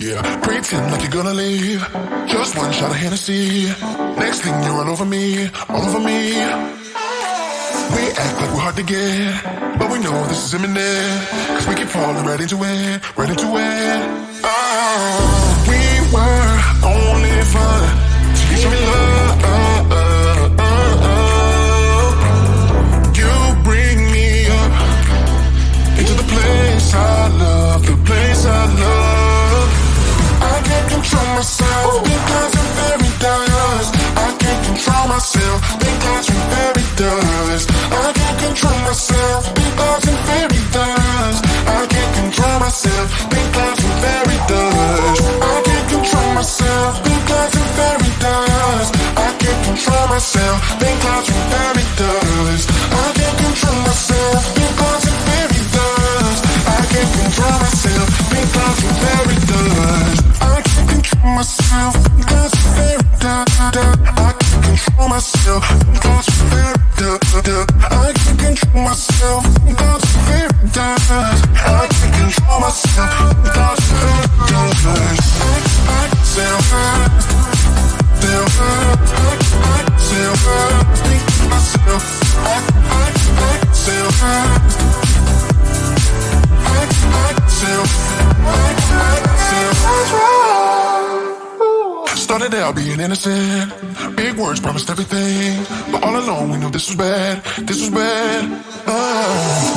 Yeah, pretend like you're gonna leave. Just one shot of Hennessy. Next thing you're all over me, all over me. We act like we're hard to get, but we know this is imminent. Cause we keep falling right into it, right into it. Oh, we were only fun till you show me love. You bring me up into the place I love, the place I love. I can't control myself because I'm very dust. I can't control myself because I'm very dust. I can't control myself because I'm very dust. I can't control myself because I'm very dust. I can't control myself because I'm very dust. I can't control myself because I'm very dust. I can't control myself because I'm very dust. I can't control myself because I'm very dust. I can't control myself because I'm very dust. I can't control myself because I'm very dust. I can't control myself because I'm very dust. I can't control myself because I'm very dust. I self started out being innocent. Big words promised everything, but all along we knew this was bad. This was bad.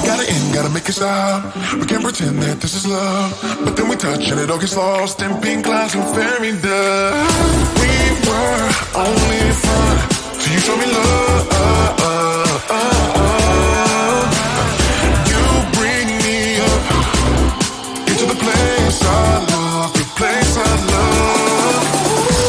Gotta end, gotta make it stop. We can't pretend that this is love, but then we touch and it all gets lost in pink clouds and fairy dust. We were only fun till you show me love. You bring me up into the place I love, the place I love.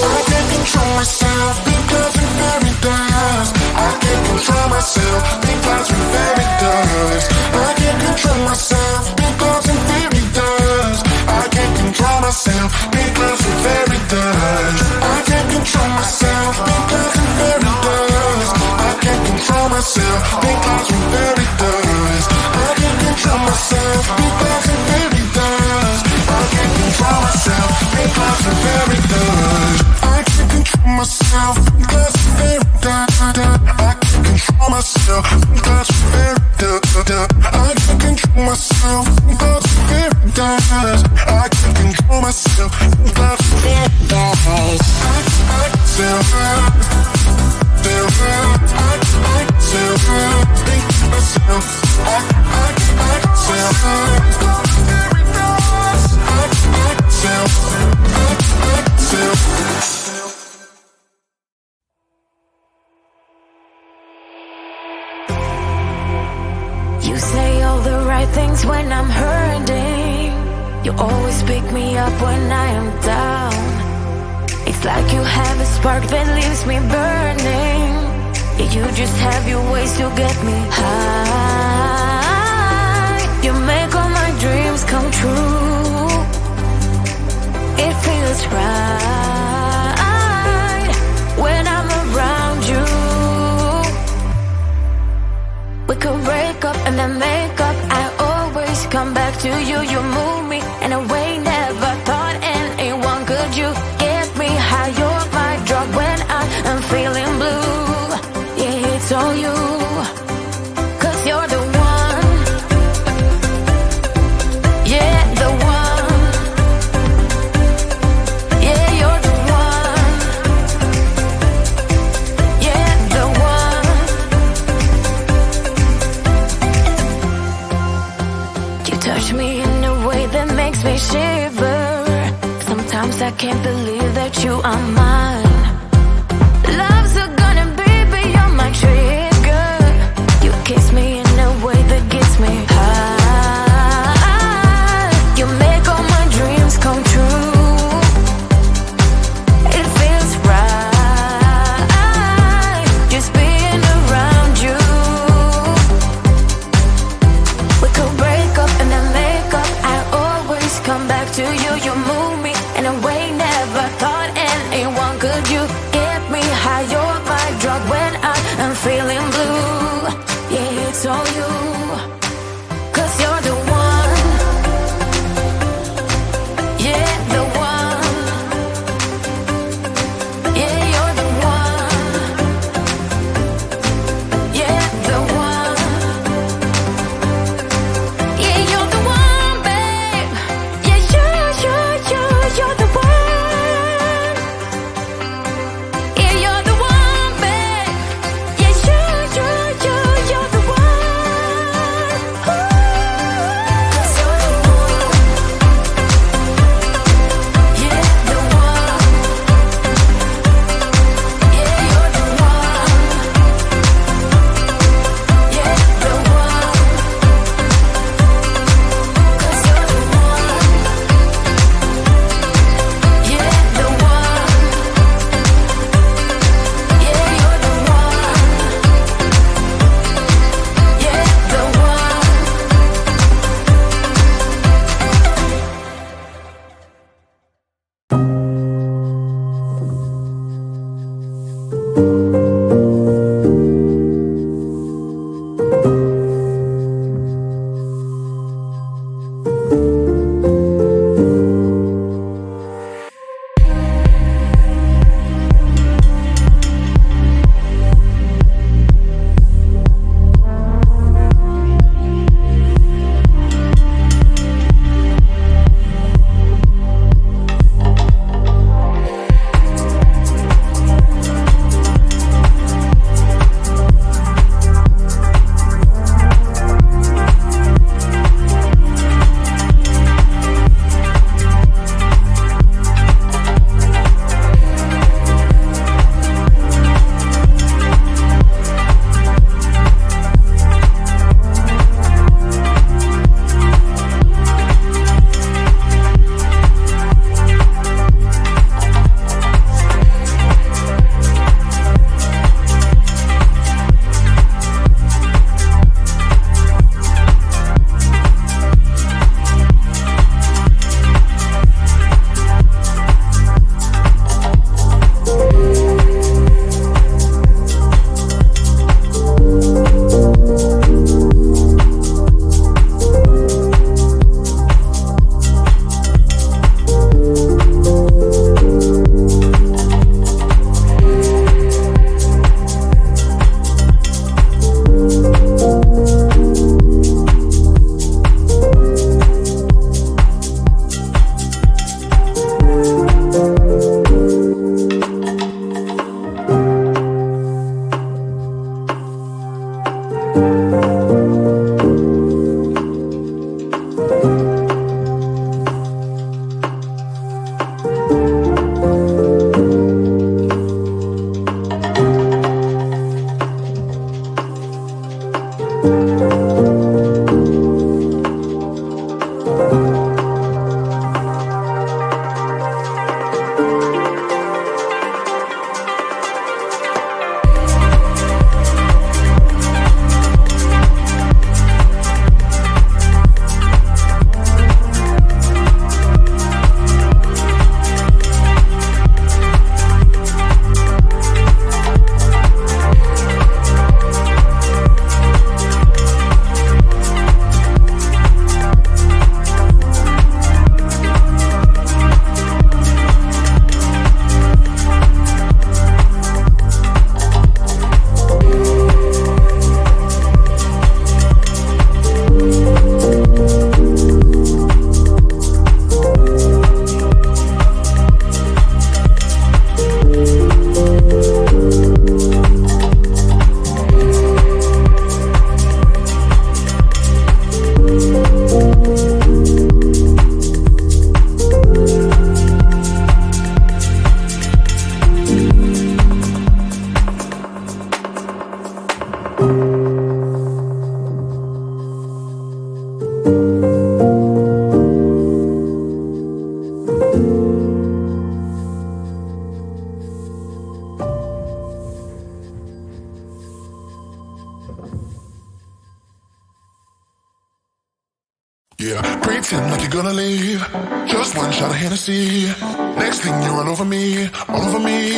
I can't control myself because I'm very dust. I can't control myself because I'm very dust. I can't control myself because I'm very dust. I can't control myself because I'm very dust. I can't control myself because I'm very dust. I can't control myself because I'm very dust. I can't control myself because I'm very dust. I can't control myself because I'm very dust. I can't control myself because I'm very dust. I can't control myself because I'm very dust. I can't control myself because I'm very dust. I can't control myself because I'm very dust. You say all the right things when I'm hurting. You always pick me up when I am down. It's like you have a spark that leaves me burning. Yeah, you just have your ways to get me high. You make all my dreams come true. It feels right when I'm around you. We could break up and then make up. I always come back to you. You move me in a way never thought anyone could. You get me high. You're my drug when I'm feeling blue. Yeah, it's all you. 'Cause you're the one. Yeah, the one. Yeah, you're the one. Yeah, the one. You touch me in a way that makes me shiver. Sometimes I can't believe that you are mine. Love's a gun and baby, you're my trigger. You kiss me in a way that gets me high. You make all my dreams come true. It feels right just being around you. We could break up and then make up. I always come back to you. You move me in a way never thought anyone could. You get me high. gonna leave. Just one shot of Hennessy. Next thing you're all over me, all over me.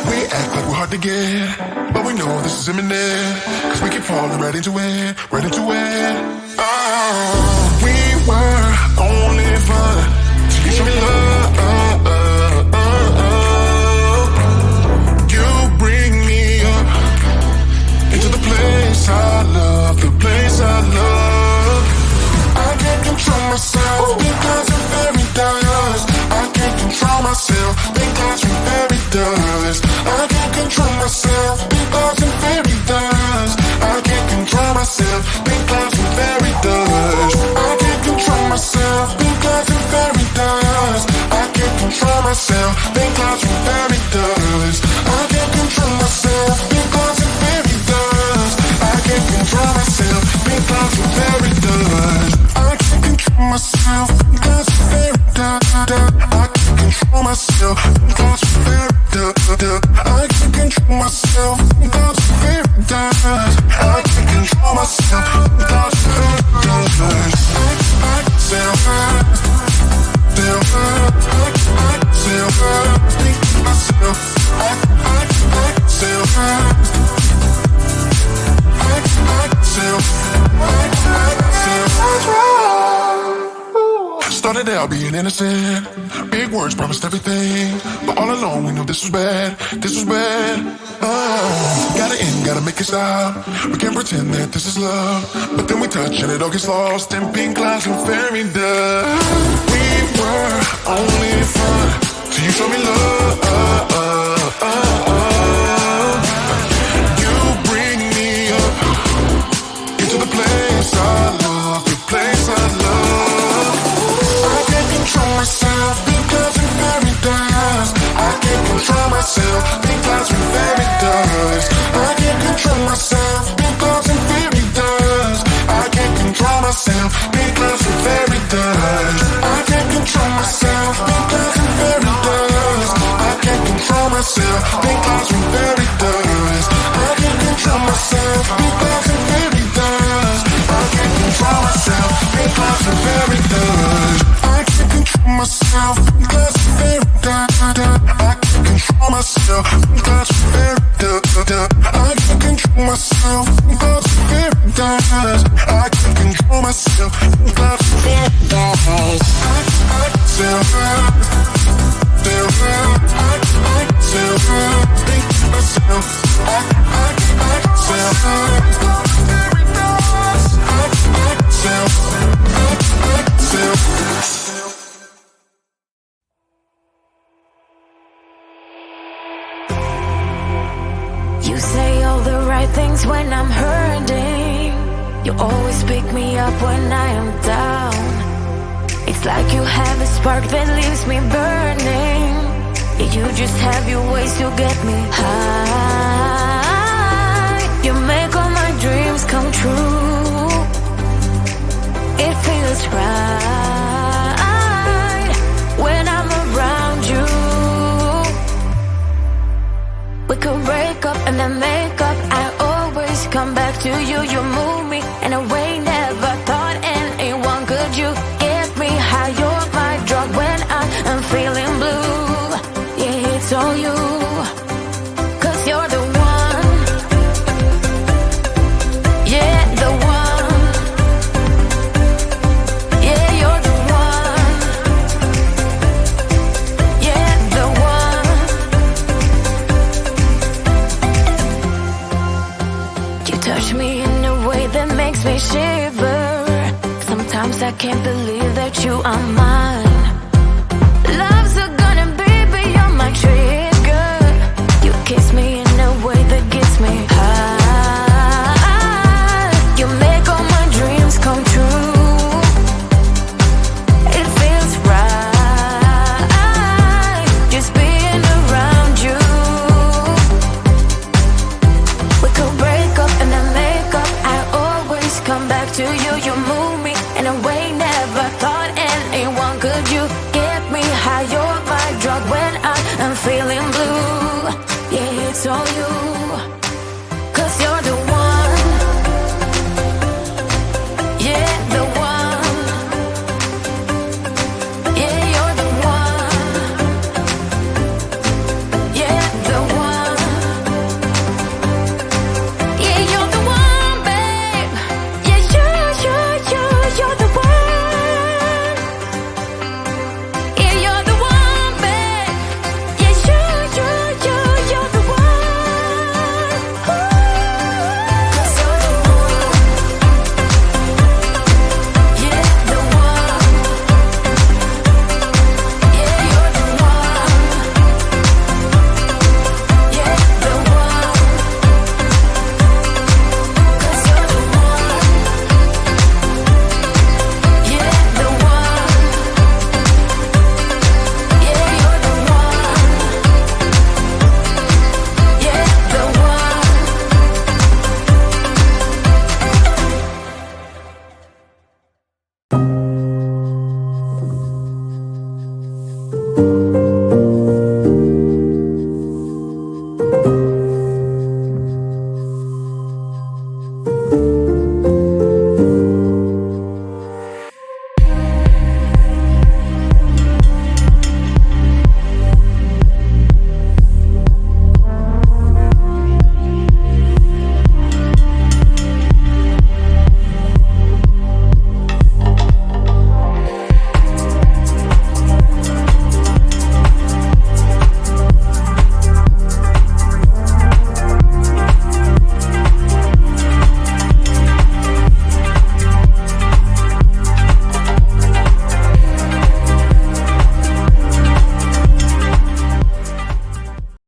We act like we're hard to get, but we know this is imminent. Cause we keep falling right into it, right into it. Oh, we were only fun till you show me love. You bring me up into the place I love, the place I love. I can't control myself because I'm very dust. I can't control myself because I'm very dust. I can't control myself because I'm very dust. I can't control myself because I'm very dust. I can't control myself because I'm very dust. I can't control myself because I'm very dust. I can't control myself because I'm very dust. I can't control myself because I'm very dust. I can't control myself because I'm very dust. I can't control myself because I'm very dust. I can't control myself because I'm very dust. I can't control myself because I'm very dust. I started out being innocent. Big words promised everything, but all along we knew this was bad. This was bad. Gotta end, gotta make it stop. We can't pretend that this is love, but then we touch and it all gets lost in pink clouds and fairy dust. We were only fun till you show me love. You bring me up into the place I love, the place I love. I can't control myself because I'm very dust. I can't control myself because I'm very dust. I can't control myself because I'm very dust. I can't control myself because I'm very dust. I can't control myself because I'm very dust. I can't control myself because I'm very dust. I can't control myself because I'm very dust. I can't control myself because I'm very dust. I can't control myself because I'm very dust. I can't control myself because I'm very dust. I can't control myself because I'm very dust. I can't control myself because I'm very dust. You say all the right things when I'm hurting. You always pick me up when I am down. It's like you have a spark that leaves me burning. Yeah, you just have your ways to get me high. You make all my dreams come true. It feels right when I'm around you. We could break up and then make up. I always come back to you. You move me in a way never thought anyone could. You get me high. You're my drug when I'm feeling blue. Yeah, it's all you. 'Cause you're the one. Yeah, the one. Yeah, you're the one. Yeah, the one. You touch me in a way that makes me shiver. Sometimes I can't believe that you are mine.